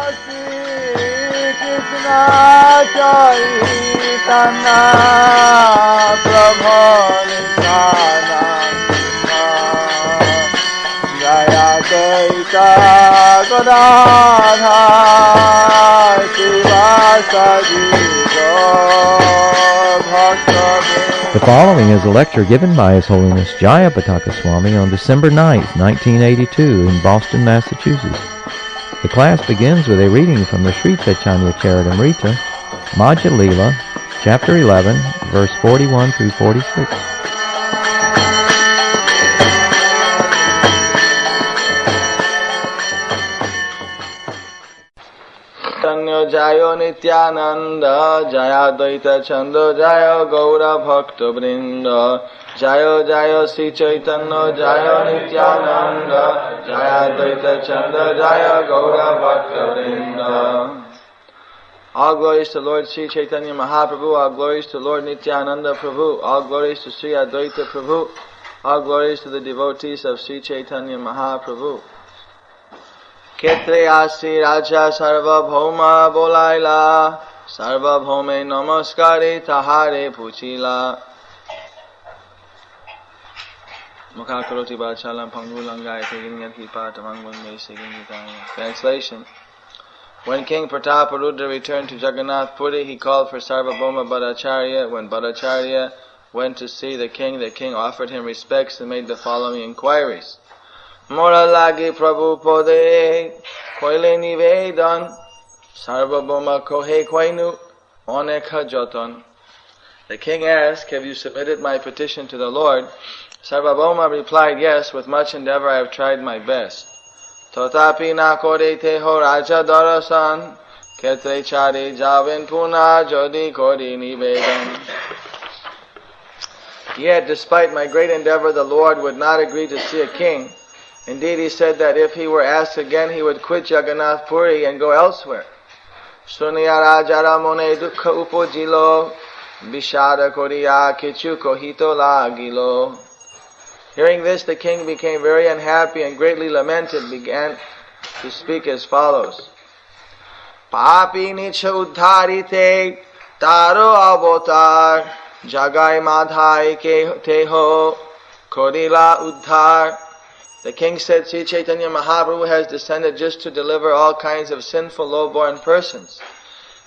Krishna Caitanya-caritamrita Jayapataka Swami The following is a lecture given by His Holiness Jayapataka Swami on December 9th, 1982 in Boston, Massachusetts. The class begins with a reading from the Caitanya-caritamrita, Madhya-lila, chapter 11, verse 41 through 46. Jayo Nityananda Jaya Dvaita Chanda Jaya Gaura Bhakta Vrinda Jayo Jayo Sri Chaitanya Jayo Nityananda Jaya Dvaita Chanda Jaya Gaura Bhakta Vrinda. All glories to Lord Sri Chaitanya Mahaprabhu, all glories to Lord Nityananda Prabhu, all glories to Sri Advaita Prabhu, all glories to the devotees of Sri Chaitanya Mahaprabhu. Ketre asi raja sarva bhauma bolaila sarva bhaume namaskare tahare puchila mukha karoti bachalam pangulangai teginyati patamangwangme seginyataya. Translation. When King Prataparudra returned to Jagannath Puri, he called for Sarvabhauma Bhattacharya. When Bhattacharya went to see the king offered him respects and made the following inquiries. Mora lagi Prabhu pode koile nivedan Sarvabhauma kohe koinu onekha jotan. The king asked, "Have you submitted my petition to the Lord?" Sarvabhauma replied, "Yes, with much endeavor I have tried my best." Totapi na kore teho raja darasan ketre chare javin puna jodi kori nivedan. Yet, despite my great endeavor, the Lord would not agree to see a king. Indeed, he said that if he were asked again, he would quit Jagannath Puri and go elsewhere. Sunya rajara mone dukha upojilo bishada koriya kichu kohito lagilo. Hearing this, the king became very unhappy and greatly lamented, began to speak as follows. Papi nicha uddharite taro avatar jagai madhai ke teho korila uddhar. The king said, Sri Chaitanya Mahaprabhu has descended just to deliver all kinds of sinful, low-born persons.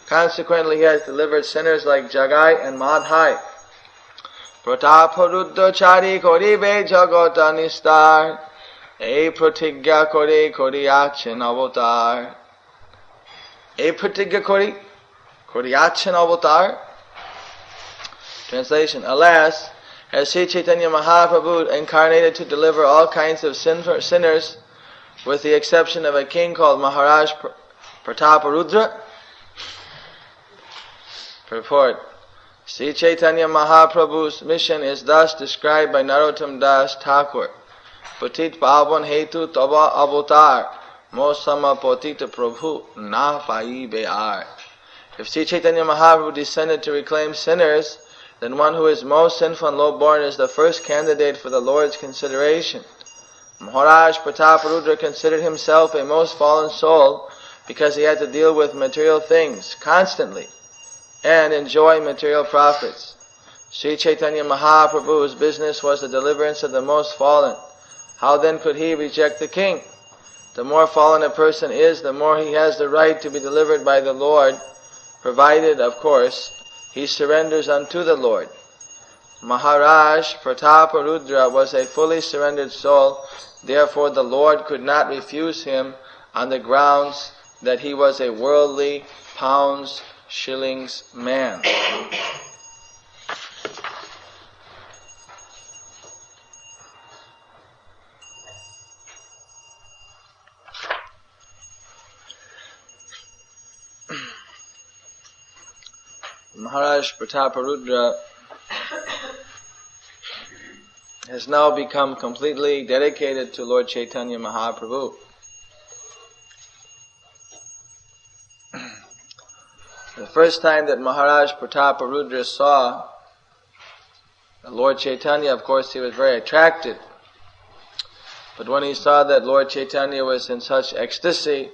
Consequently, he has delivered sinners like Jagai and Madhai. Prataparudra chari koribe jagata nistar, e pratigya kore koriyachin avatar. E pratigya koriyachin avatar. Translation. Alas, as Sri Chaitanya Mahaprabhu incarnated to deliver all kinds of sinners, with the exception of a king called Maharaj Prataparudra. Purport. Sri Chaitanya Mahaprabhu's mission is thus described by Narottam Das Thakur. Patit pavan hetu tava avatar, mosama patita prabhu na pai be'ar. If Sri Chaitanya Mahaprabhu descended to reclaim sinners, then one who is most sinful and low-born is the first candidate for the Lord's consideration. Maharaj Prataparudra considered himself a most fallen soul because he had to deal with material things constantly and enjoy material profits. Sri Chaitanya Mahaprabhu's business was the deliverance of the most fallen. How then could he reject the king? The more fallen a person is, the more he has the right to be delivered by the Lord, provided, of course, he surrenders unto the Lord. Maharaj Prataparudra was a fully surrendered soul, therefore the Lord could not refuse him on the grounds that he was a worldly, pounds, shillings man. Maharaj Prataparudra has now become completely dedicated to Lord Chaitanya Mahaprabhu. The first time that Maharaj Prataparudra saw Lord Chaitanya, of course, he was very attracted. But when he saw that Lord Chaitanya was in such ecstasy,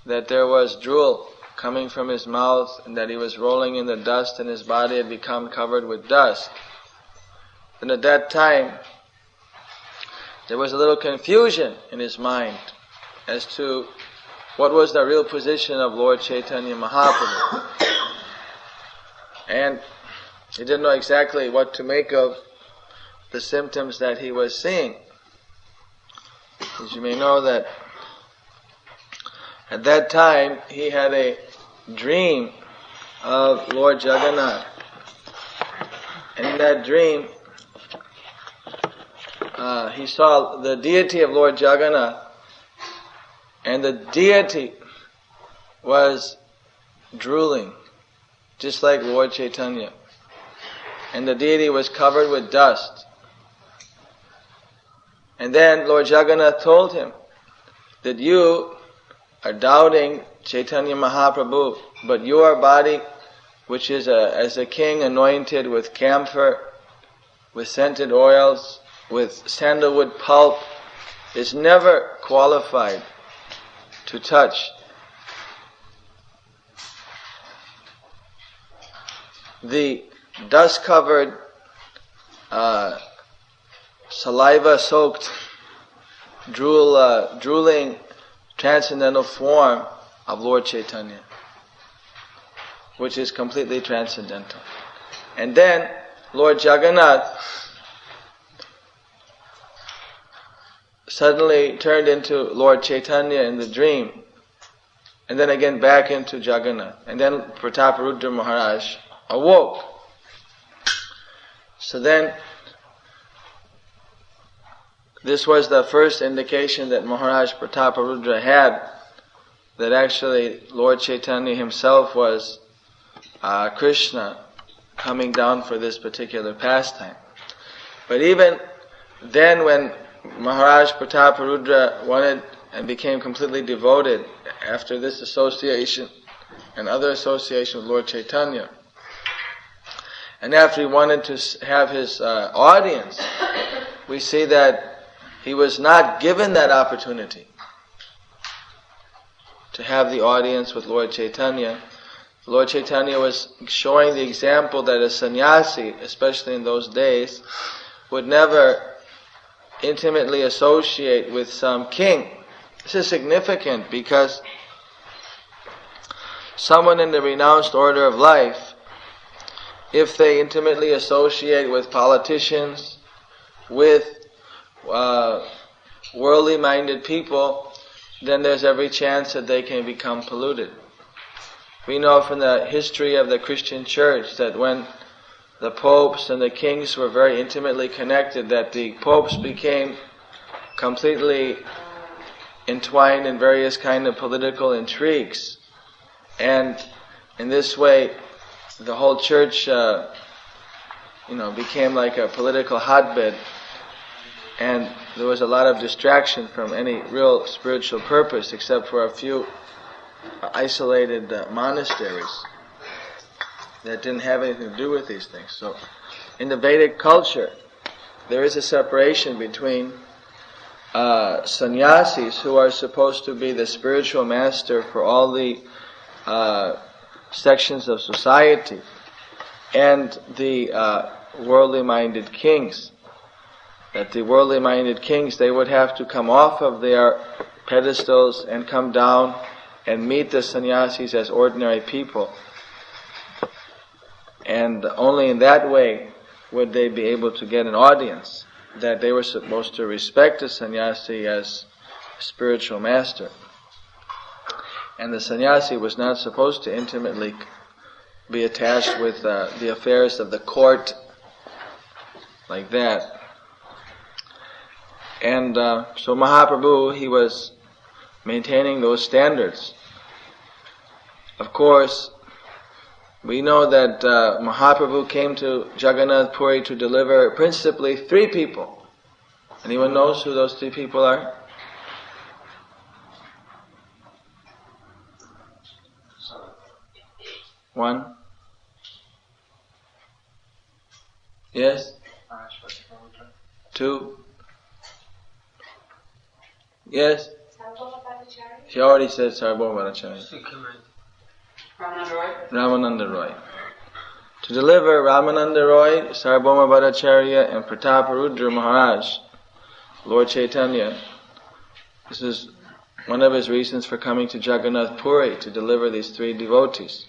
that there was drool coming from his mouth and that he was rolling in the dust and his body had become covered with dust. And at that time, there was a little confusion in his mind as to what was the real position of Lord Chaitanya Mahaprabhu. And he didn't know exactly what to make of the symptoms that he was seeing. As you may know that at that time he had a dream of Lord Jagannath. And in that dream he saw the deity of Lord Jagannath, and the deity was drooling, just like Lord Chaitanya. And the deity was covered with dust. And then Lord Jagannath told him that you are doubting Chaitanya Mahaprabhu, but your body, which is as a king anointed with camphor, with scented oils, with sandalwood pulp, is never qualified to touch the dust-covered, saliva-soaked, drooling transcendental form of Lord Chaitanya, which is completely transcendental. And then Lord Jagannath suddenly turned into Lord Chaitanya in the dream, and then again back into Jagannath. And then Prataparudra Maharaj awoke. So then, this was the first indication that Maharaj Prataparudra had, that actually Lord Chaitanya himself was Krishna coming down for this particular pastime. But even then, when Maharaj Prataparudra wanted and became completely devoted after this association and other association with Lord Chaitanya, and after he wanted to have his audience, we see that he was not given that opportunity to have the audience with Lord Chaitanya. Lord Chaitanya was showing the example that a sannyasi, especially in those days, would never intimately associate with some king. This is significant because someone in the renounced order of life, if they intimately associate with politicians, with worldly minded people, then there's every chance that they can become polluted. We know from the history of the Christian church that when the popes and the kings were very intimately connected, that the popes became completely entwined in various kind of political intrigues. And in this way, the whole church became like a political hotbed, and there was a lot of distraction from any real spiritual purpose except for a few isolated monasteries that didn't have anything to do with these things. So in the Vedic culture, there is a separation between sannyasis, who are supposed to be the spiritual master for all the sections of society, and the worldly minded kings. That the worldly minded kings, they would have to come off of their pedestals and come down and meet the sannyasis as ordinary people. And only in that way would they be able to get an audience, that they were supposed to respect the sannyasi as spiritual master. And the sannyasi was not supposed to intimately be attached with the affairs of the court like that. And so Mahaprabhu, he was maintaining those standards. Of course, we know that Mahaprabhu came to Jagannath Puri to deliver principally 3 people. Anyone knows who those 3 people are? One? Yes? 2? Yes? He already said Sarvabhauma Bhattacharya. Ramananda Roy. To deliver Ramananda Roy, Sarvabhauma Bhattacharya, and Prataparudra Maharaj, Lord Chaitanya, this is one of his reasons for coming to Jagannath Puri, to deliver these three devotees.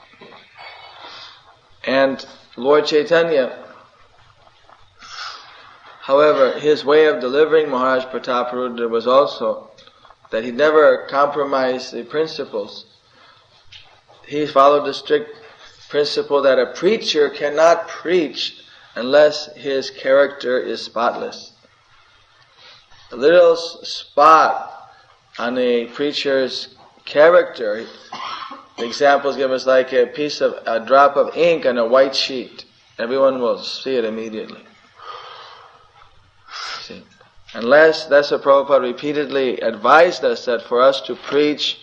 And Lord Chaitanya, however, his way of delivering Maharaj Prataparudra was also that he never compromised the principles. He followed the strict principle that a preacher cannot preach unless his character is spotless. A little spot on a preacher's character, the examples give us like a drop of ink on a white sheet. Everyone will see it immediately. See? Unless, that's what Prabhupada repeatedly advised us, that for us to preach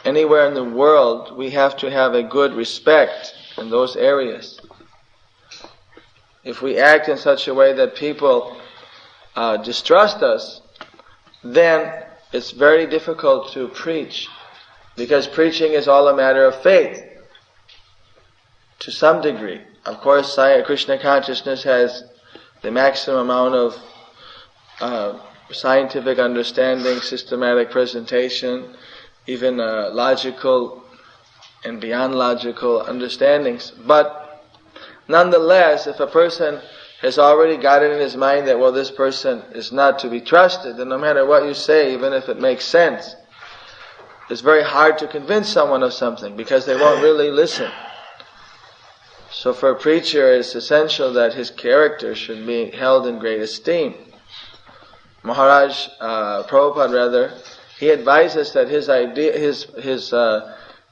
anywhere in the world, we have to have a good respect in those areas. If we act in such a way that people distrust us, then it's very difficult to preach, because preaching is all a matter of faith, to some degree. Of course, Krishna consciousness has the maximum amount of scientific understanding, systematic presentation, even logical and beyond logical understandings. But nonetheless, if a person has already got it in his mind that, well, this person is not to be trusted, then no matter what you say, even if it makes sense, it's very hard to convince someone of something, because they won't really listen. So for a preacher, it's essential that his character should be held in great esteem. Maharaj, Prabhupada, he advised us that his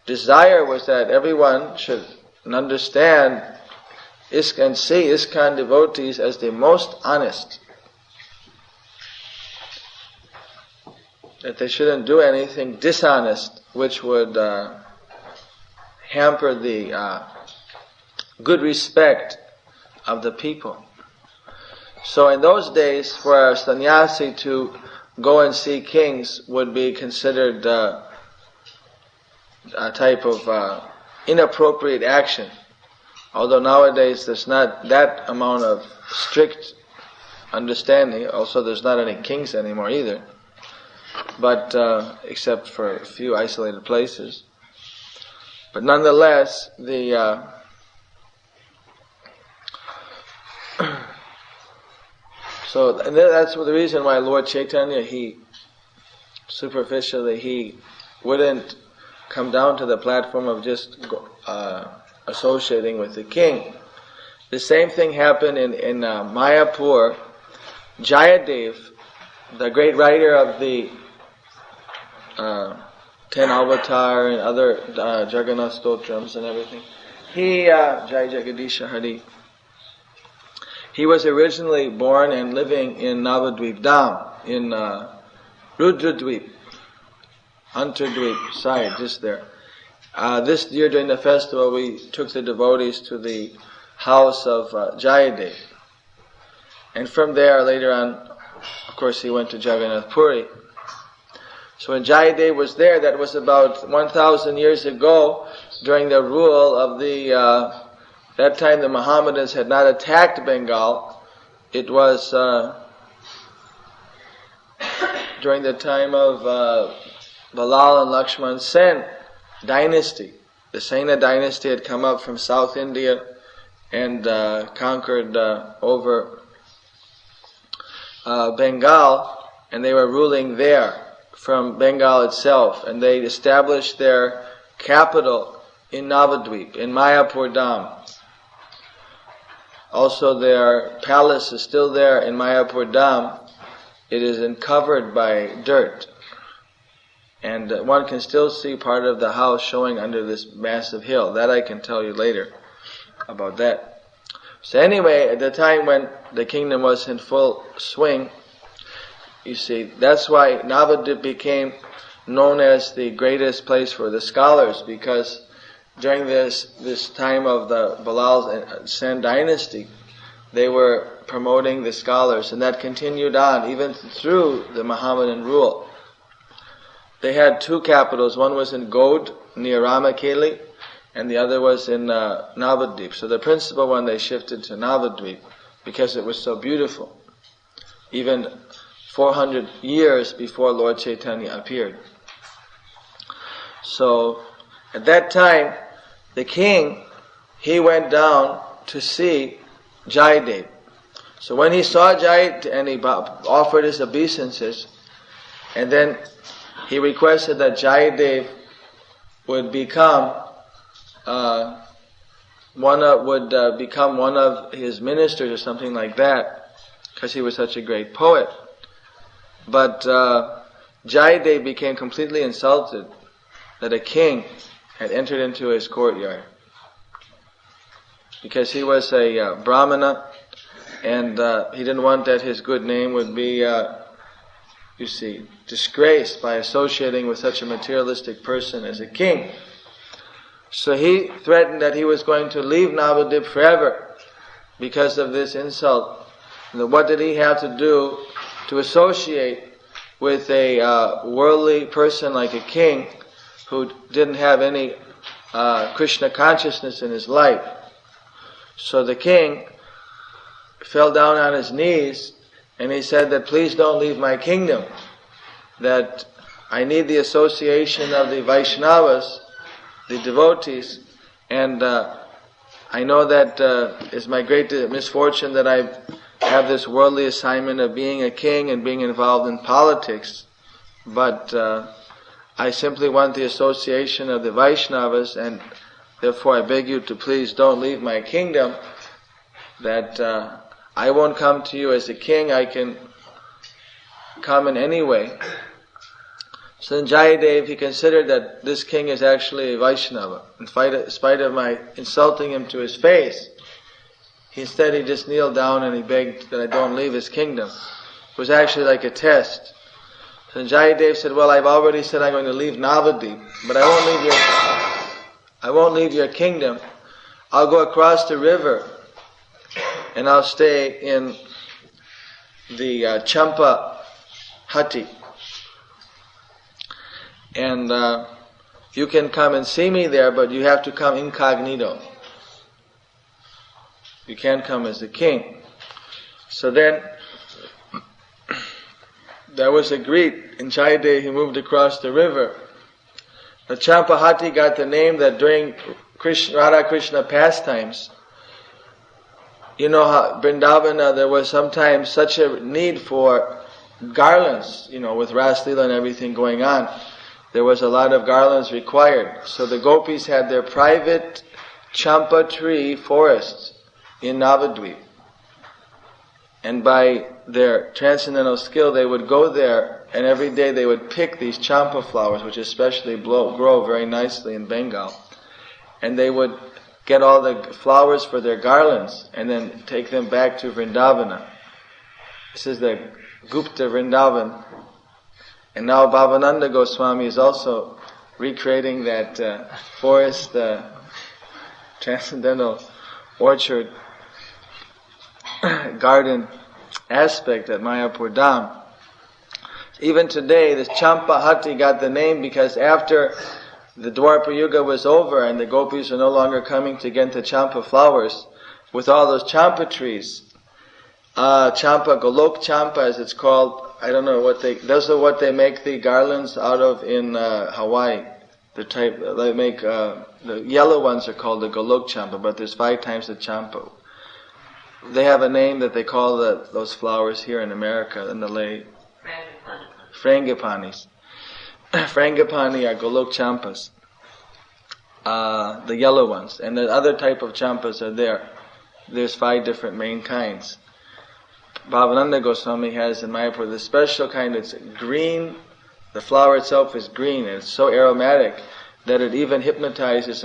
desire was that everyone should understand and see ISKCON devotees as the most honest. That they shouldn't do anything dishonest which would hamper the good respect of the people. So in those days, for a sannyasi to go and see kings would be considered a type of inappropriate action. Although nowadays there's not that amount of strict understanding. Also, there's not any kings anymore either, but except for a few isolated places. But nonetheless, so that's the reason why Lord Chaitanya, he wouldn't come down to the platform of just associating with the king. The same thing happened in Mayapur. Jayadev, the great writer of the 10 Avatar and other Jagannath Stotrams and everything, he, Jai Jagadisha Hari, he was originally born and living in Navadvip Dham, in Rudradvip, Antardvip side, just there. This year during the festival, we took the devotees to the house of Jayadev. And from there, later on, of course, he went to Jagannath Puri. So when Jayadev was there, that was about 1,000 years ago, during the rule of that time the Mohammedans had not attacked Bengal. It was during the time of Balal and Lakshman Sen dynasty. The Sena dynasty had come up from South India and conquered over Bengal, and they were ruling there from Bengal itself, and they established their capital in Navadvip, in Mayapur Dham. Also, their palace is still there in Mayapur Dham. It is uncovered by dirt, and one can still see part of the house showing under this massive hill. That I can tell you later about that. So anyway, at the time when the kingdom was in full swing, you see, that's why Navadvip became known as the greatest place for the scholars, because during this time of the Balal and Sen dynasty, they were promoting the scholars, and that continued on even through the Mohammedan rule. they had two capitals. One was in Gaud, near Ramakeli, and the other was in Navadvip. So the principal one they shifted to Navadvip because it was so beautiful. Even 400 years before Lord Chaitanya appeared. So at that time, the king, he went down to see Jayadev. So when he saw Jayadev and he offered his obeisances, and then he requested that Jayadev would become one of his ministers or something like that, because he was such a great poet. But Jayadev became completely insulted that a king had entered into his courtyard, because he was a Brahmana, and he didn't want that his good name would be, disgraced by associating with such a materialistic person as a king. So he threatened that he was going to leave Navadvip forever because of this insult. What did he have to do to associate with a worldly person like a king who didn't have any Krishna consciousness in his life? So the king fell down on his knees and he said that please don't leave my kingdom, that I need the association of the Vaishnavas, the devotees, and I know that it's my great misfortune that I have this worldly assignment of being a king and being involved in politics, but I simply want the association of the Vaishnavas, and therefore I beg you to please don't leave my kingdom, that I won't come to you as a king, I can come in any way. So then Jayadev, he considered that this king is actually a Vaishnava. In spite of my insulting him to his face, instead he just kneeled down and he begged that I don't leave his kingdom. It was actually like a test. So then Jayadev said, well, I've already said I'm going to leave Navadvip, but I won't leave your kingdom. I'll go across the river and I'll stay in the Champa Hati. And you can come and see me there, but you have to come incognito. You can't come as a king. So then, that was agreed. In Jayadev, he moved across the river. The Champahati got the name that during Radha Krishna pastimes, you know how Vrindavana, there was sometimes such a need for garlands, with Ras-lila and everything going on. There was a lot of garlands required. So the gopis had their private champa tree forests in Navadvip. And by their transcendental skill, they would go there, and every day they would pick these champa flowers, which especially grow very nicely in Bengal. And they would get all the flowers for their garlands, and then take them back to Vrindavana. This is the Gupta Vrindavan. And now Bhavananda Goswami is also recreating that forest, transcendental orchard, garden aspect at Mayapur Dham. Even today, this Champahati got the name because after the Dwapara Yuga was over and the gopis are no longer coming to get the champa flowers, with all those champa trees, champa, Golok champa as it's called, I don't know those are what they make the garlands out of in Hawaii. The type, they make, the yellow ones are called the Golok champa, but there's 5 times the champa. They have a name that they call those flowers here in America, in the lay. Frangipanis. Frangipani are Golok champas. The yellow ones. And the other type of champas are there. There's 5 different main kinds. Bhavananda Goswami has in Mayapur the special kind that's green. The flower itself is green and it's so aromatic that it even hypnotizes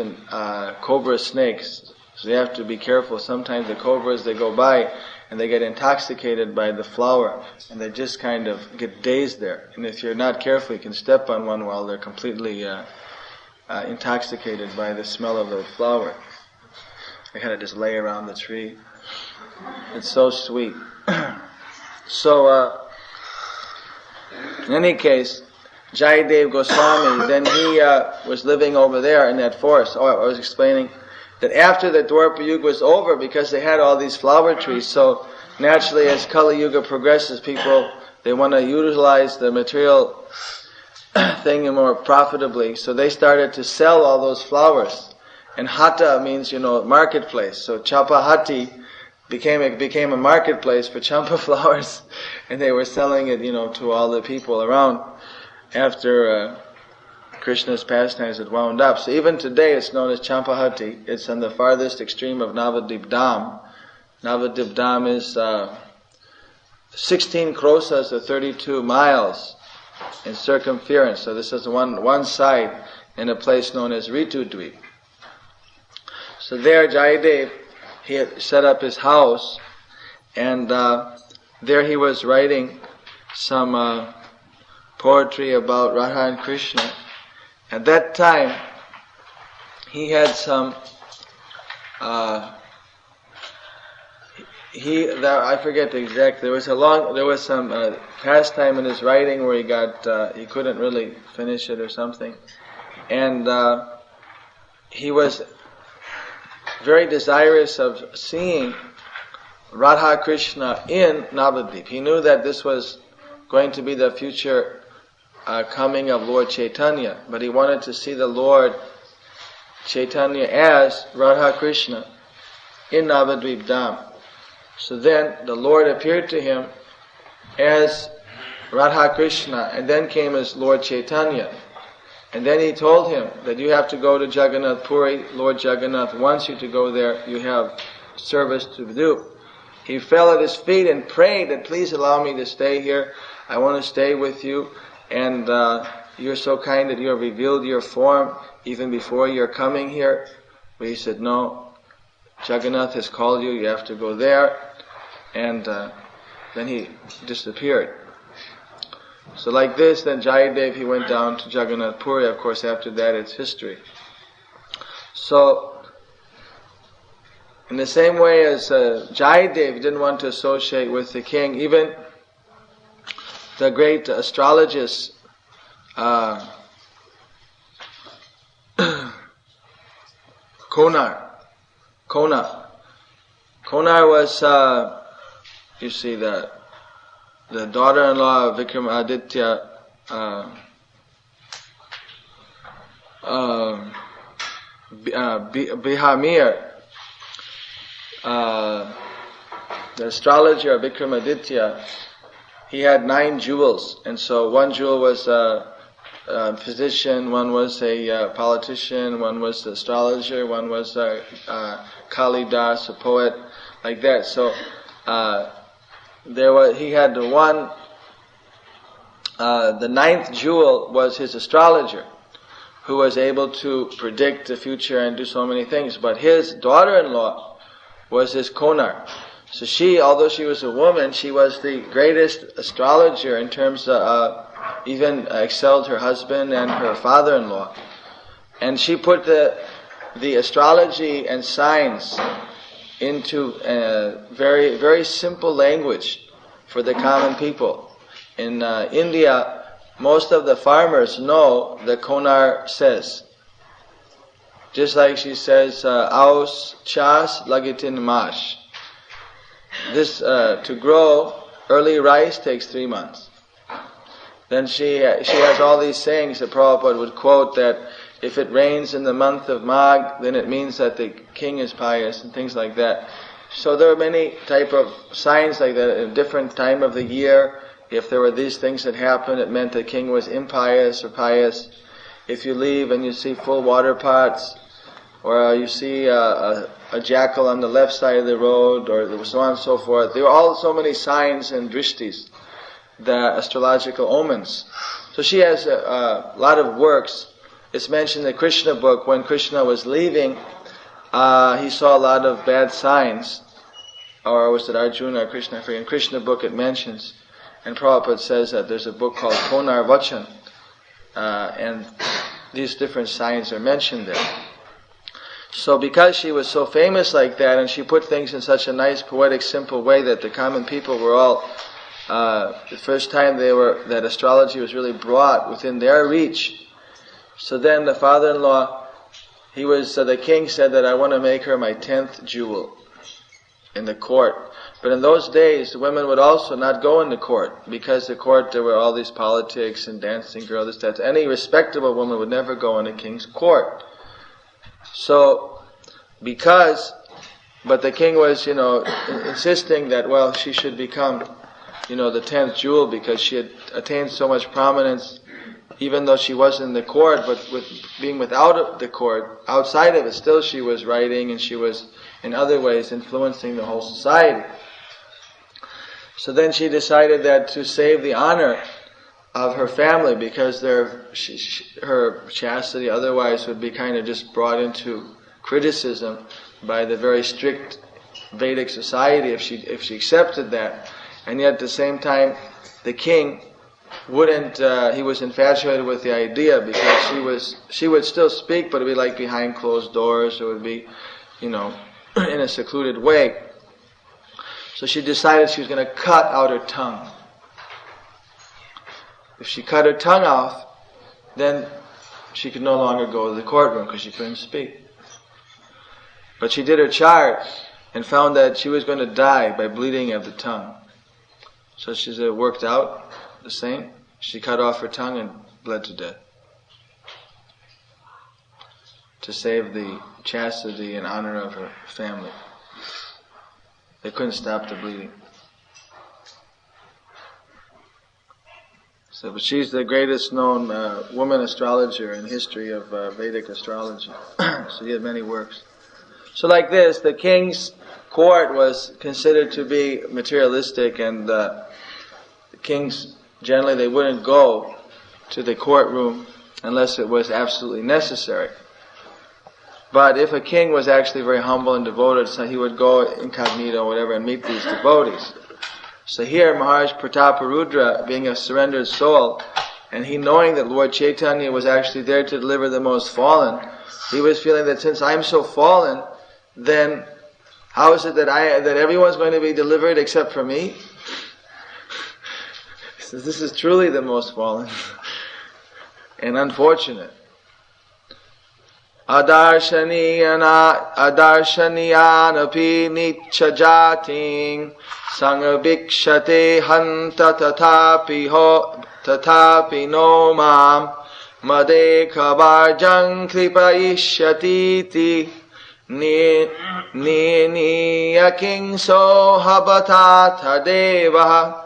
cobra snakes. So you have to be careful. Sometimes the cobras, they go by and they get intoxicated by the flower and they just kind of get dazed there. And if you're not careful, you can step on one while they're completely intoxicated by the smell of the flower. They kind of just lay around the tree. It's so sweet. So, in any case, Jayadev Goswami, then he was living over there in that forest. I was explaining that after the Dwapara Yuga was over, because they had all these flower trees, so naturally as Kali Yuga progresses, people, they want to utilize the material thing more profitably, so they started to sell all those flowers. And Hata means, marketplace. So Champahati became a marketplace for champa flowers, and they were selling it, to all the people around after Krishna's pastimes had wound up. So even today it's known as Champahati. It's on the farthest extreme of Navadip Dham. Navadip Dham is 16 krosas or 32 miles in circumference. So this is one side in a place known as Ritu Dweep. So there Jayadev, he had set up his house, and there he was writing some poetry about Radha and Krishna. At that time, he had some, I forget the exact, there was some pastime in his writing where he couldn't really finish it or something. And he was very desirous of seeing Radha Krishna in Navadvip. He knew that this was going to be the future coming of Lord Chaitanya, but he wanted to see the Lord Chaitanya as Radha Krishna in Navadvip Dham. So then the Lord appeared to him as Radha Krishna, and then came as Lord Chaitanya. And then he told him that you have to go to Jagannath Puri. Lord Jagannath wants you to go there. You have service to do. He fell at his feet and prayed that please allow me to stay here. I want to stay with you. And you're so kind that you have revealed your form even before you're coming here. But he said, no, Jagannath has called you. You have to go there. And then he disappeared. So like this, then Jayadev, he went down to Jagannath Puri. Of course, after that, it's history. So, in the same way as Jayadev didn't want to associate with the king, even the great astrologist Konar was, the daughter-in-law of Vikramaditya, Bihamir, the astrologer of Vikramaditya, he had 9 jewels, and so one jewel was a physician, one was a politician, one was the astrologer, one was Kalidas, a poet, like that. So he had the 9th jewel was his astrologer, who was able to predict the future and do so many things. But his daughter-in-law was his Konar. So she, although she was a woman, she was the greatest astrologer in terms of even excelled her husband and her father-in-law. And she put the astrology and signs into very, very simple language for the common people. In India, most of the farmers know the Konar says. Just like she says, Aus chas lagitin mash. This, to grow early rice takes 3 months. Then she has all these sayings that Prabhupada would quote, that if it rains in the month of Magh, then it means that the king is pious, and things like that. So there are many type of signs like that. At a different time of the year, if there were these things that happened, it meant the king was impious or pious. If you leave and you see full water pots, or you see a jackal on the left side of the road, or so on and so forth. There were all so many signs and drishtis, the astrological omens. So she has a lot of works. It's mentioned in the Krishna book, when Krishna was leaving, he saw a lot of bad signs. Or was it Arjuna or Krishna? I forget. In Krishna book it mentions. And Prabhupada says that there's a book called Konar Vachan. And these different signs are mentioned there. So because she was so famous like that, and she put things in such a nice, poetic, simple way that the common people were all the first time that astrology was really brought within their reach. So then the father-in-law, the king said that I want to make her my 10th jewel in the court. But in those days, the women would also not go in the court, because the court, there were all these politics and dancing girls, that any respectable woman would never go in a king's court. So, but the king was, insisting that, she should become, the 10th jewel, because she had attained so much prominence, even though she wasn't in the court, but with being without the court, outside of it, still she was writing, and she was in other ways influencing the whole society. So then she decided that to save the honor of her family, because her chastity otherwise would be kind of just brought into criticism by the very strict Vedic society if she accepted that. And yet at the same time, the king wouldn't, he was infatuated with the idea, because she would still speak, but it would be like behind closed doors, it would be, in a secluded way. So she decided she was going to cut out her tongue. If she cut her tongue off, then she could no longer go to the courtroom, because she couldn't speak. But she did her chart and found that she was going to die by bleeding of the tongue. So she said it worked out the same. She cut off her tongue and bled to death, to save the chastity and honor of her family. They couldn't stop the bleeding. But she's the greatest known woman astrologer in history of Vedic astrology. So he had many works. So like this, the king's court was considered to be materialistic, and the kings, generally they wouldn't go to the courtroom unless it was absolutely necessary. But if a king was actually very humble and devoted, so he would go incognito or whatever and meet these devotees. So here Maharaj Prataparudra, being a surrendered soul, and he knowing that Lord Chaitanya was actually there to deliver the most fallen, he was feeling that since I'm so fallen, then how is it that everyone's going to be delivered except for me? So this is truly the most fallen and unfortunate. Adarshaniyanapi nichajating sangabhikshate hanta tatapi no mam made kavarjang kripayishyatiti niyaking so habata tadeva.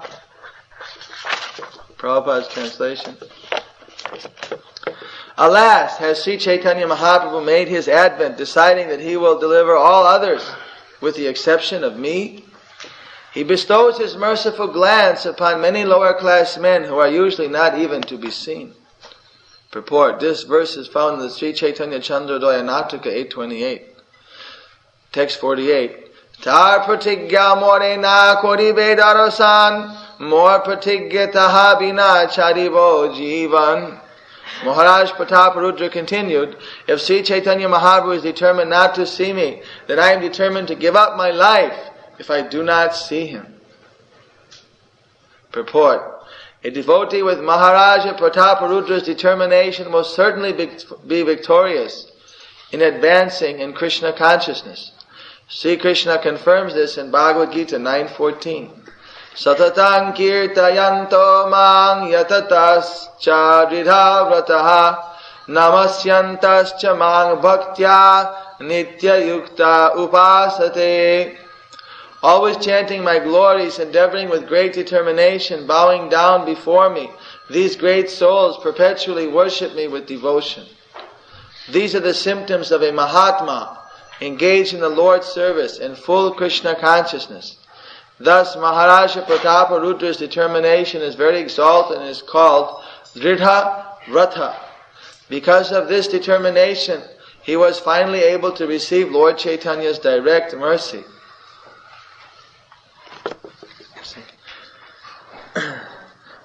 Prabhupada's translation. Alas, has Sri Chaitanya Mahaprabhu made his advent, deciding that he will deliver all others with the exception of me? He bestows his merciful glance upon many lower class men who are usually not even to be seen. Purport. This verse is found in the Sri Chaitanya Chandrodaya Nataka 828. Text 48. Tar pratigya more na kori vedarasan more pratigya taha bina charivo jivan. Maharaj Prataparudra continued, if Sri Chaitanya Mahaprabhu is determined not to see me, then I am determined to give up my life if I do not see him. Purport. A devotee with Maharaja Prataparudra's determination will certainly be victorious in advancing in Krishna consciousness. Sri Krishna confirms this in Bhagavad Gita 9:14. Satatang kirtayanto mang yatatascha dridha vrataha namasyantascha mang bhaktya nitya yukta upasate. Always chanting my glories, endeavoring with great determination, bowing down before me, these great souls perpetually worship me with devotion. These are the symptoms of a Mahatma engaged in the Lord's service in full Krishna consciousness. Thus, Maharaja Prataparudra's determination is very exalted and is called Dridha Vrata. Because of this determination, he was finally able to receive Lord Chaitanya's direct mercy.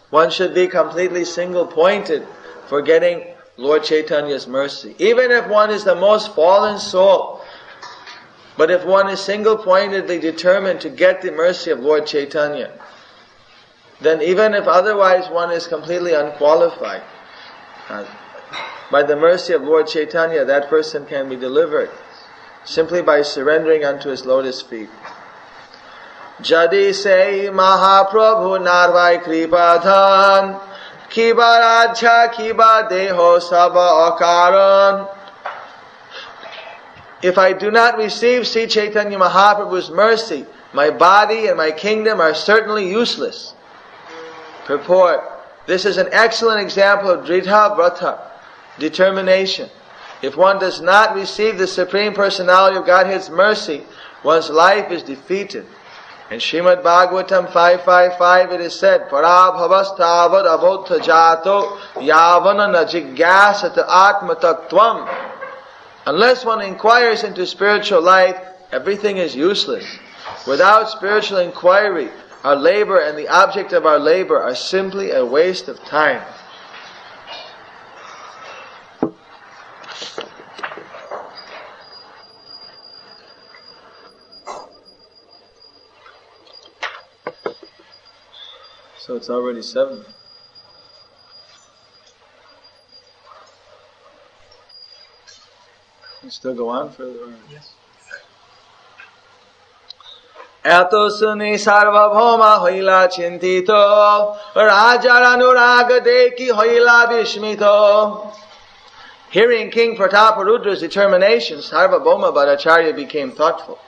One should be completely single-pointed for getting Lord Chaitanya's mercy. Even if one is the most fallen soul, but if one is single-pointedly determined to get the mercy of Lord Chaitanya, then even if otherwise one is completely unqualified, by the mercy of Lord Chaitanya, that person can be delivered simply by surrendering unto his lotus feet. Jadi say Mahaprabhu narvai kripadhan, kiba radha kiba deho saba akaran. If I do not receive Sri Chaitanya Mahaprabhu's mercy, my body and my kingdom are certainly useless. Purport: this is an excellent example of Dridha Vrata, determination. If one does not receive the Supreme Personality of Godhead's mercy, one's life is defeated. In Srimad Bhagavatam 5.5.5 it is said, Parabhavastavad abodha jato yavana najigyasata atma tattvam. Unless one inquires into spiritual life, everything is useless. Without spiritual inquiry, our labor and the object of our labor are simply a waste of time. So it's already 7. You still go on further? Yes. Eto suni sarvabhoma hoila chintito, rajaranuraga deki hoila vishmito. Hearing King Prataparudra's determination, Sarvabhauma Bhattacharya became thoughtful.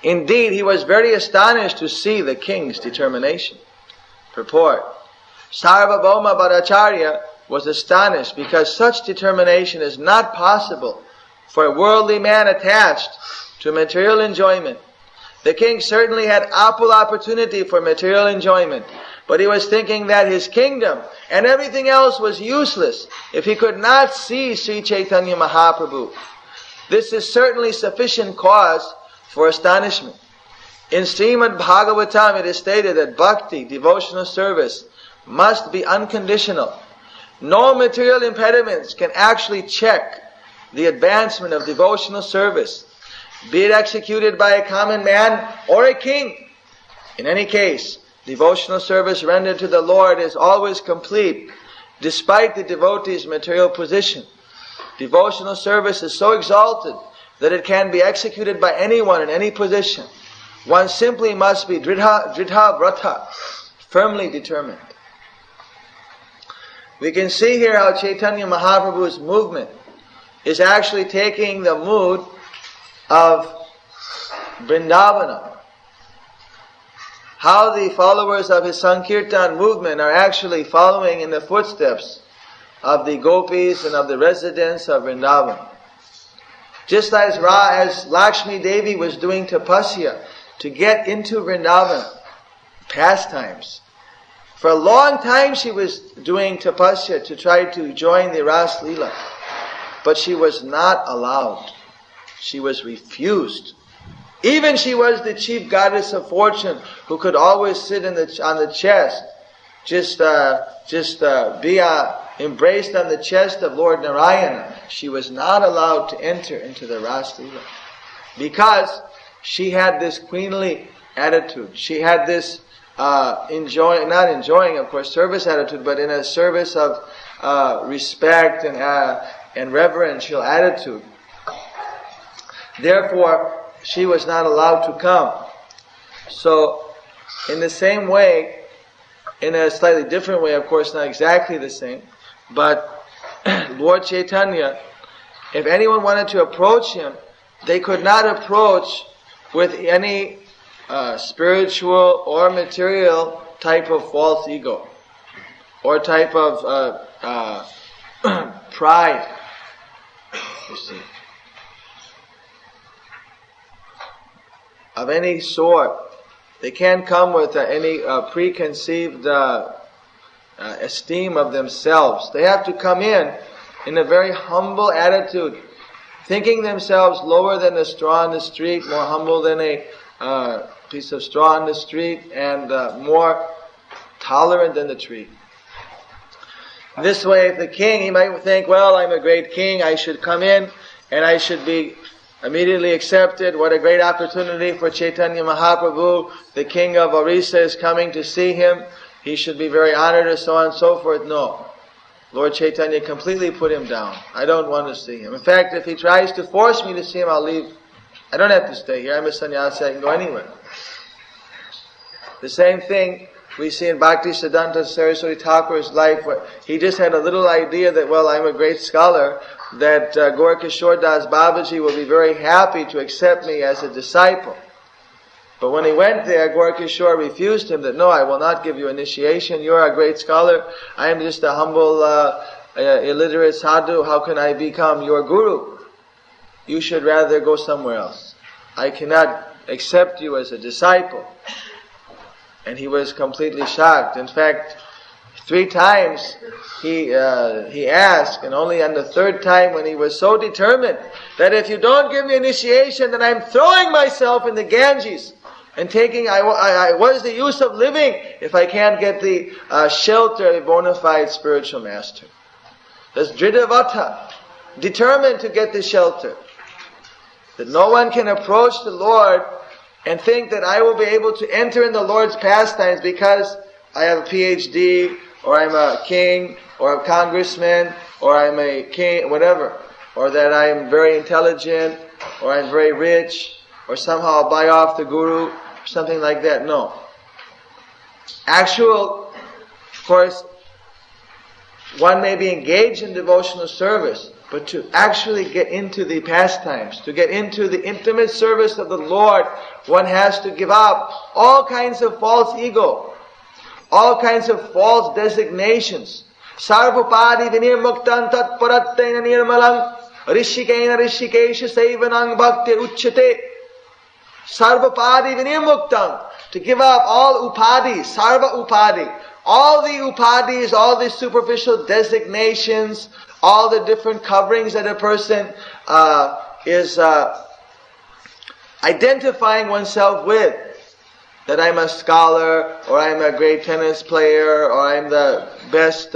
Indeed, he was very astonished to see the king's determination. Purport: Sarvabhauma Bhattacharya was astonished because such determination is not possible for a worldly man attached to material enjoyment. The king certainly had ample opportunity for material enjoyment, but he was thinking that his kingdom and everything else was useless if he could not see Sri Chaitanya Mahaprabhu. This is certainly sufficient cause for astonishment. In Srimad Bhagavatam it is stated that bhakti, devotional service, must be unconditional. No material impediments can actually check the advancement of devotional service, be it executed by a common man or a king. In any case, devotional service rendered to the Lord is always complete, despite the devotee's material position. Devotional service is so exalted that it can be executed by anyone in any position. One simply must be dridha vrata, firmly determined. We can see here how Chaitanya Mahaprabhu's movement is actually taking the mood of Vrindavana. How the followers of his Sankirtan movement are actually following in the footsteps of the gopis and of the residents of Vrindavan. Just as Lakshmi Devi was doing tapasya to get into Vrindavan pastimes. For a long time she was doing tapasya to try to join the Ras-lila. But she was not allowed. She was refused. Even she was the chief goddess of fortune who could always sit on the chest, just be embraced on the chest of Lord Narayana. She was not allowed to enter into the Ras-lila because she had this queenly attitude. She had this not enjoying, of course, service attitude, but in a service of respect and reverential attitude. Therefore, she was not allowed to come. So, in the same way, in a slightly different way, of course, not exactly the same, but Lord Chaitanya, if anyone wanted to approach him, they could not approach with any spiritual or material type of false ego or type of pride, you see, of any sort. They can't come with any preconceived esteem of themselves. They have to come in a very humble attitude, thinking themselves lower than a straw on the street, more humble than a piece of straw on the street, and more tolerant than the tree. This way, if the king, he might think, well, I'm a great king, I should come in and I should be immediately accepted. What a great opportunity for Chaitanya Mahaprabhu. The king of Orissa is coming to see him. he should be very honored or so on and so forth. No. Lord Chaitanya completely put him down. I don't want to see him. In fact, if he tries to force me to see him, I'll leave. I don't have to stay here. I'm a sannyasi. I can go anywhere. The same thing we see in Bhakti Siddhanta Saraswati Thakur's life, where he just had a little idea that, well, I'm a great scholar, that Gaurkishore Das Babaji will be very happy to accept me as a disciple. But when he went there, Gaurkishore refused him that, no, I will not give you initiation. You are a great scholar. I am just a humble, illiterate sadhu. How can I become your guru? You should rather go somewhere else. I cannot accept you as a disciple. And he was completely shocked. In fact, 3 times he asked, and only on the 3rd time, when he was so determined that if you don't give me initiation, then I'm throwing myself in the Ganges and taking, what is the use of living if I can't get the shelter of a bona fide spiritual master? That's Dridavata, determined to get the shelter. That no one can approach the Lord and think that I will be able to enter in the Lord's pastimes because I have a PhD, or I'm a king, or a congressman, or I'm a king, whatever. Or that I'm very intelligent, or I'm very rich, or somehow I'll buy off the guru, or something like that. No. Of course, one may be engaged in devotional service, but to actually get into the pastimes, to get into the intimate service of the Lord, one has to give up all kinds of false ego, all kinds of false designations. Sarvapadi vinirmuktan tat parattena nirmalang rishikena rishikesha sevanang bhakti uchyate. Sarvapadi vinirmuktan, to give up all upadi, sarva upadi, all the upadis, all the superficial designations, all the different coverings that a person is identifying oneself with. That I'm a scholar, or I'm a great tennis player, or I'm the best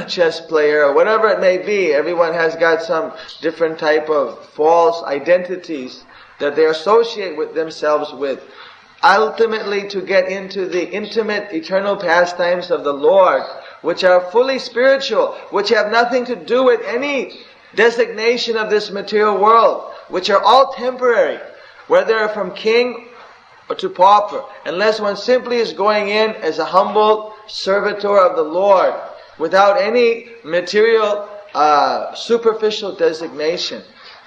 chess player, or whatever it may be. Everyone has got some different type of false identities that they associate with themselves with. Ultimately, to get into the intimate, eternal pastimes of the Lord, which are fully spiritual, which have nothing to do with any designation of this material world, which are all temporary, whether from king or to pauper, unless one simply is going in as a humble servitor of the Lord, without any material, superficial designation,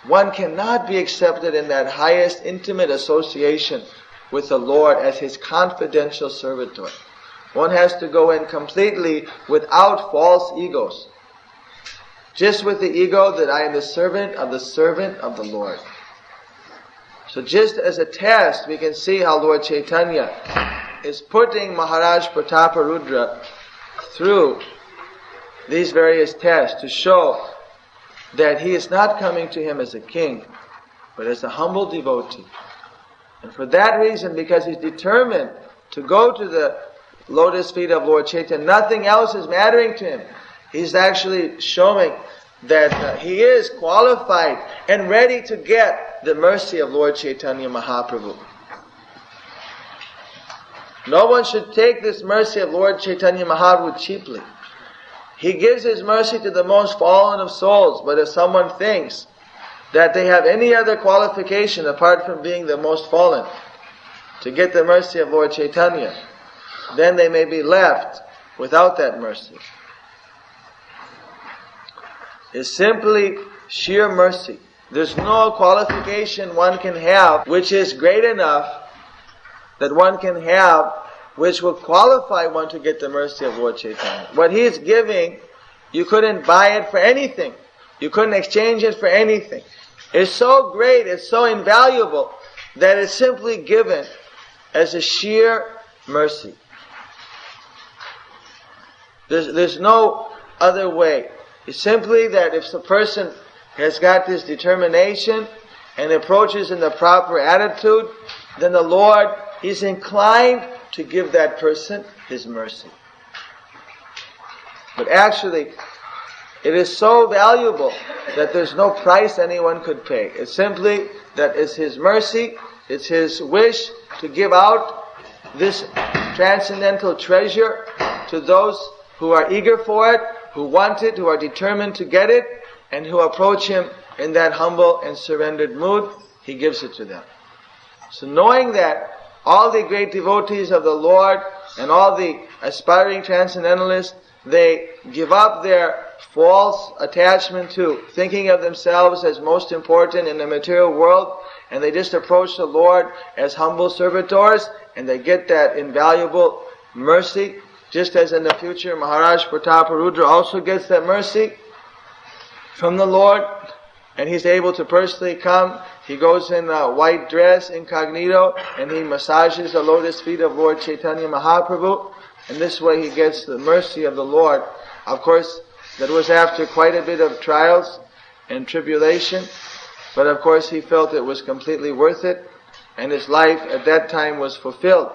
one cannot be accepted in that highest intimate association with the Lord as His confidential servitor. One has to go in completely without false egos. Just with the ego that I am the servant of the Lord. So just as a test, we can see how Lord Chaitanya is putting Maharaj Prataparudra through these various tests to show that he is not coming to him as a king, but as a humble devotee. And for that reason, because he's determined to go to the lotus feet of Lord Chaitanya, nothing else is mattering to him. He's actually showing that he is qualified and ready to get the mercy of Lord Chaitanya Mahaprabhu. No one should take this mercy of Lord Chaitanya Mahaprabhu cheaply. He gives His mercy to the most fallen of souls, but if someone thinks that they have any other qualification apart from being the most fallen to get the mercy of Lord Chaitanya, then they may be left without that mercy. It's simply sheer mercy. There's no qualification one can have which is great enough that one can have which will qualify one to get the mercy of Lord Chaitanya. What He is giving, you couldn't buy it for anything. You couldn't exchange it for anything. It's so great, it's so invaluable, that it's simply given as a sheer mercy. There's no other way. It's simply that if the person has got this determination and approaches in the proper attitude, then the Lord is inclined to give that person His mercy. But actually, it is so valuable that there's no price anyone could pay. It's simply that it's His mercy, it's His wish to give out this transcendental treasure to those who are eager for it, who want it, who are determined to get it, and who approach Him in that humble and surrendered mood. He gives it to them. So knowing that all the great devotees of the Lord and all the aspiring transcendentalists, they give up their false attachment to thinking of themselves as most important in the material world, and they just approach the Lord as humble servitors, and they get that invaluable mercy, just as in the future Maharaj Prataparudra also gets that mercy from the Lord, and he's able to personally come. He goes in a white dress, incognito, and he massages the lotus feet of Lord Chaitanya Mahaprabhu, and this way he gets the mercy of the Lord. Of course, that was after quite a bit of trials and tribulation, but of course he felt it was completely worth it, and his life at that time was fulfilled.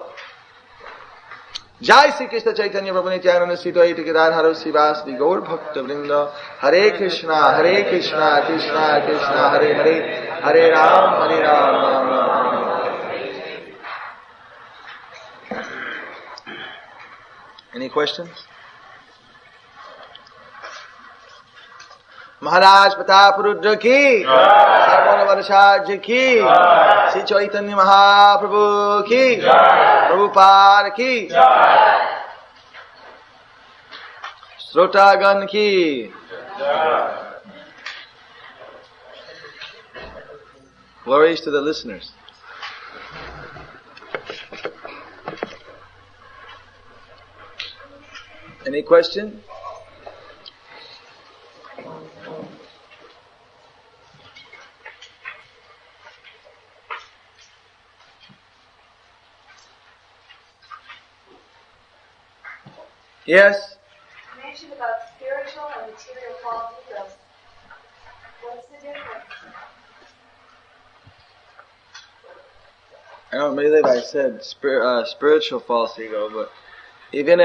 Jai Sri Krishna Chaitanya Prabhu Nityananda Sita Iti Gadadhara Sivasadi Gaur Bhakta Vrinda. Hare Krishna, Krishna Krishna, Hare Hare, Hare Ram, Hare Ram, Ram Ram. Any questions? Maharaj Prataparudra ki, Sarvana Varashaj ki, Sri Chaitanya Mahaprabhu ki, Prabhupada ki, Srotagan ki. Glories to the listeners. Any question? Yes? You mentioned about spiritual and material false egos. What's the difference? I don't believe I said spiritual false ego, but even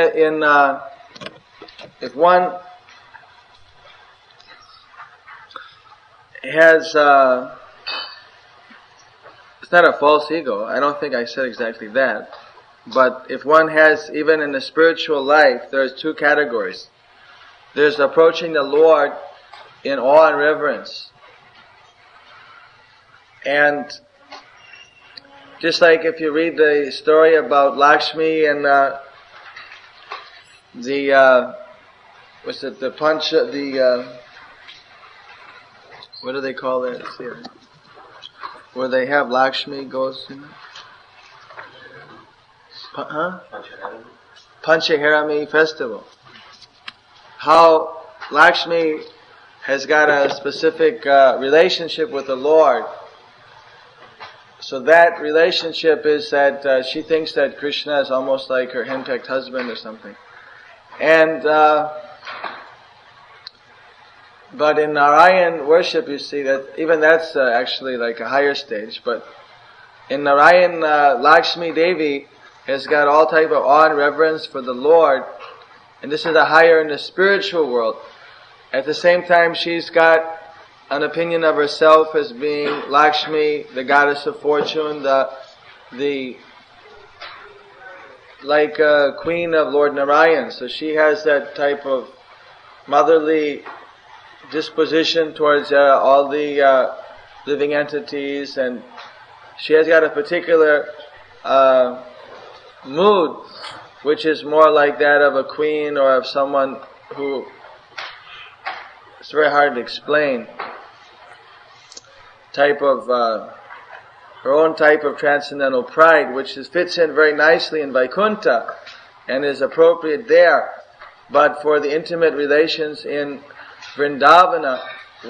if one has, it's not a false ego, I don't think I said exactly that, but if one has, even in the spiritual life, there's two categories. There's approaching the Lord in awe and reverence. And just like if you read the story about Lakshmi and what do they call that here? Where they have Lakshmi goes, Panchaharami festival. How Lakshmi has got a specific relationship with the Lord. So that relationship is that she thinks that Krishna is almost like her henpecked husband or something. And but in Narayan worship, you see that even that's actually like a higher stage. But in Narayan, Lakshmi Devi has got all type of awe and reverence for the Lord, and this is a higher in the spiritual world. At the same time, she's got an opinion of herself as being Lakshmi, the goddess of fortune, the queen of Lord Narayan. So she has that type of motherly disposition towards all the living entities, and she has got a particular mood which is more like that of a queen or of someone who, it's very hard to explain, type of her own type of transcendental pride, which fits in very nicely in Vaikuntha and is appropriate there. But for the intimate relations in Vrindavana,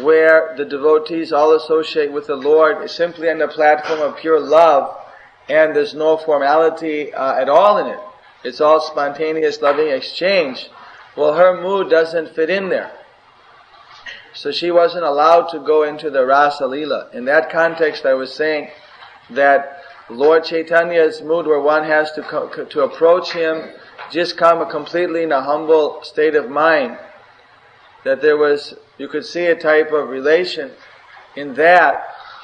where the devotees all associate with the Lord simply on the platform of pure love, and there's no formality at all in it. It's all spontaneous loving exchange. Well, her mood doesn't fit in there. So she wasn't allowed to go into the Rasa-lila. In that context, I was saying that Lord Chaitanya's mood, where one has to approach Him, just come completely in a humble state of mind, that there was, you could see a type of relation in that,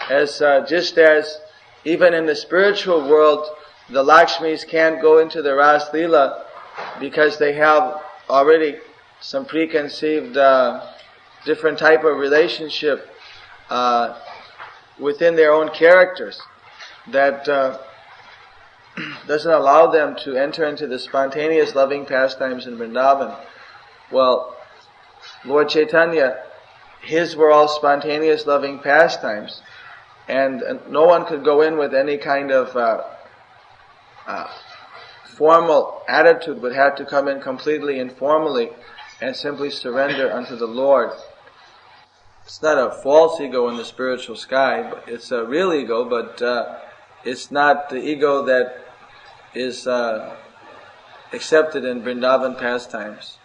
as just as even in the spiritual world, the Lakshmis can't go into the Ras Lila because they have already some preconceived different type of relationship within their own characters that doesn't allow them to enter into the spontaneous loving pastimes in Vrindavan. Well, Lord Chaitanya, his were all spontaneous loving pastimes, and no one could go in with any kind of formal attitude, but had to come in completely informally and simply surrender unto the Lord. It's not a false ego in the spiritual sky, but it's a real ego, but it's not the ego that is accepted in Vrindavan pastimes.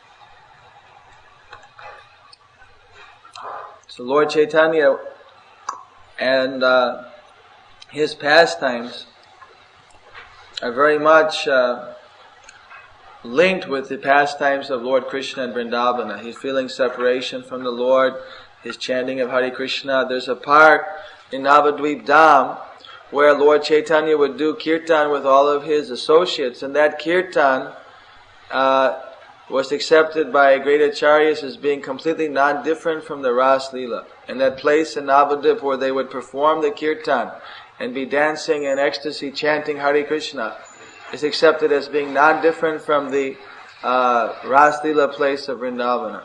So Lord Chaitanya and his pastimes are very much linked with the pastimes of Lord Krishna in Vrindavana. He's feeling separation from the Lord, his chanting of Hare Krishna. There's a part in Navadvip Dham where Lord Chaitanya would do kirtan with all of his associates, and that kirtan was accepted by great acharyas as being completely non-different from the Ras Lila. And that place in Navadvip where they would perform the kirtan and be dancing in ecstasy, chanting Hare Krishna, is accepted as being non-different from the Ras Lila place of Vrindavana.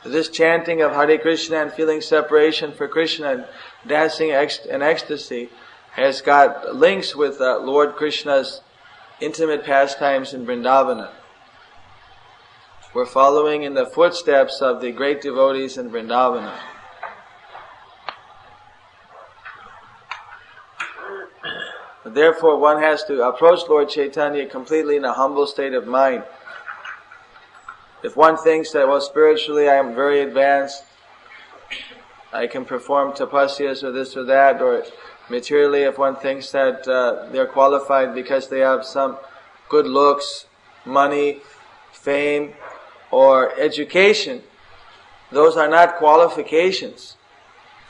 This chanting of Hare Krishna and feeling separation for Krishna and dancing in ecstasy has got links with Lord Krishna's intimate pastimes in Vrindavana. We're following in the footsteps of the great devotees in Vrindavana. Therefore, one has to approach Lord Chaitanya completely in a humble state of mind. If one thinks that, well, spiritually I am very advanced, I can perform tapasyas or this or that, or materially if one thinks that they're qualified because they have some good looks, money, fame, or education, those are not qualifications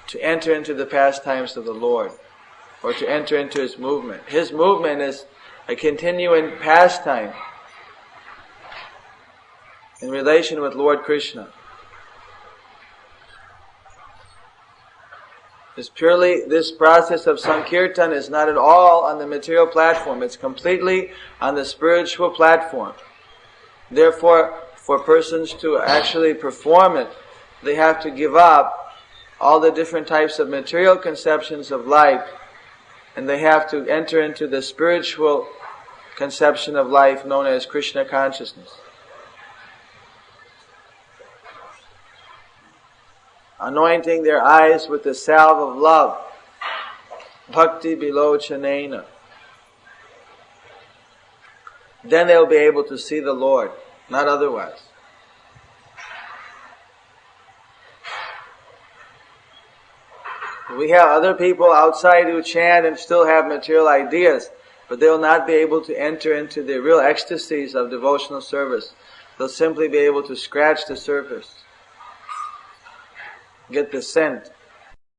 to enter into the pastimes of the Lord, or to enter into His movement. His movement is a continuing pastime in relation with Lord Krishna. This process of Sankirtan is not at all on the material platform. It's completely on the spiritual platform. Therefore, for persons to actually perform it, they have to give up all the different types of material conceptions of life, and they have to enter into the spiritual conception of life known as Krishna consciousness. Anointing their eyes with the salve of love, bhakti bilochanena. Then they'll be able to see the Lord, not otherwise. We have other people outside who chant and still have material ideas, but they will not be able to enter into the real ecstasies of devotional service. They'll simply be able to scratch the surface, get the scent.